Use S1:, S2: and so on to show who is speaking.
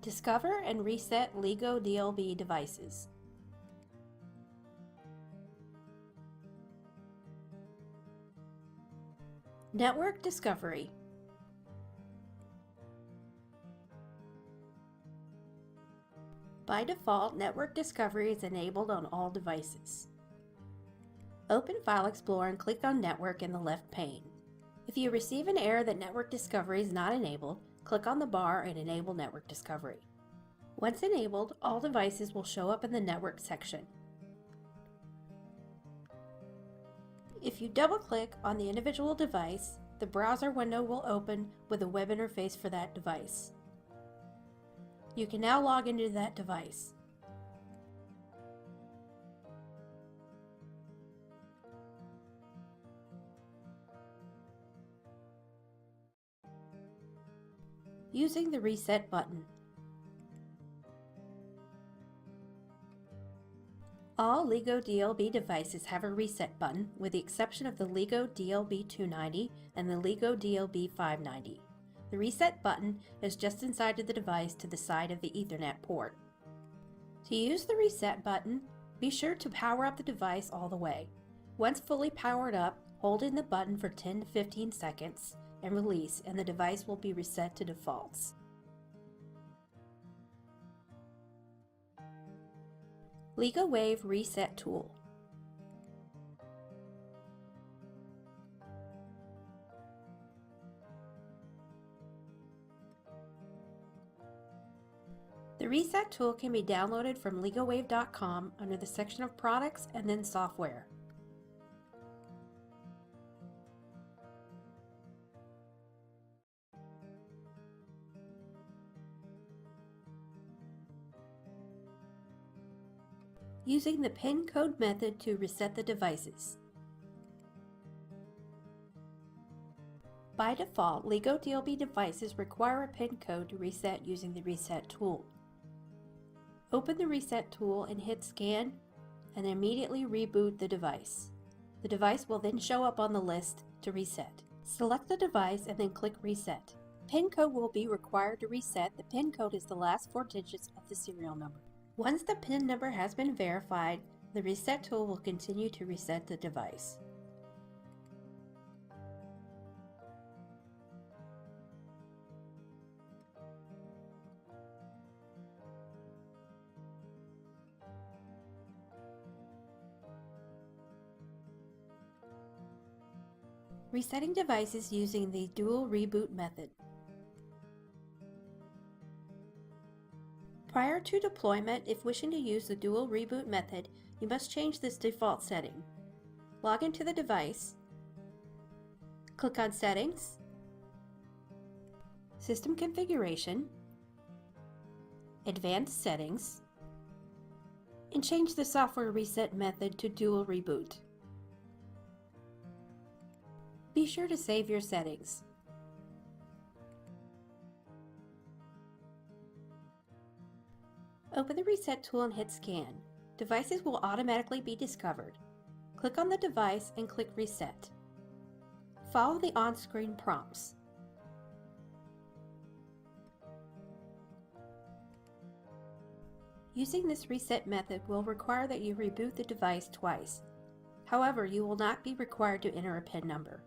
S1: Discover and reset LigoDLB devices. Network discovery. By default, network discovery is enabled on all devices. Open File Explorer and click on Network in the left pane. If you receive an error that network discovery is not enabled, click on the bar and enable network discovery. Once enabled, all devices will show up in the network section. If you double-click on the individual device, the browser window will open with a web interface for that device. You can now log into that device. Using the Reset button. All LigoDLB devices have a reset button, with the exception of the LigoDLB 290 and the LigoDLB 590. The reset button is just inside of the device to the side of the Ethernet port. To use the reset button, be sure to power up the device all the way. Once fully powered up, hold in the button for 10 to 15 seconds and release, and the device will be reset to defaults. LigoWave Reset Tool. The Reset tool can be downloaded from LigoWave.com under the section of Products and then Software. Using the PIN code method to reset the devices. By default, LigoDLB devices require a PIN code to reset using the Reset tool. Open the Reset tool and hit Scan and immediately reboot the device. The device will then show up on the list to reset. Select the device and then click Reset. PIN code will be required to reset. The PIN code is the last 4 digits of the serial number. Once the PIN number has been verified, the Reset tool will continue to reset the device. Resetting devices using the dual reboot method. Prior to deployment, if wishing to use the dual reboot method, you must change this default setting. Log into the device, click on Settings, System Configuration, Advanced Settings, and change the software reset method to dual reboot. Be sure to save your settings. Open the Reset tool and hit Scan. Devices will automatically be discovered. Click on the device and click Reset. Follow the on-screen prompts. Using this reset method will require that you reboot the device twice. However, you will not be required to enter a PIN number.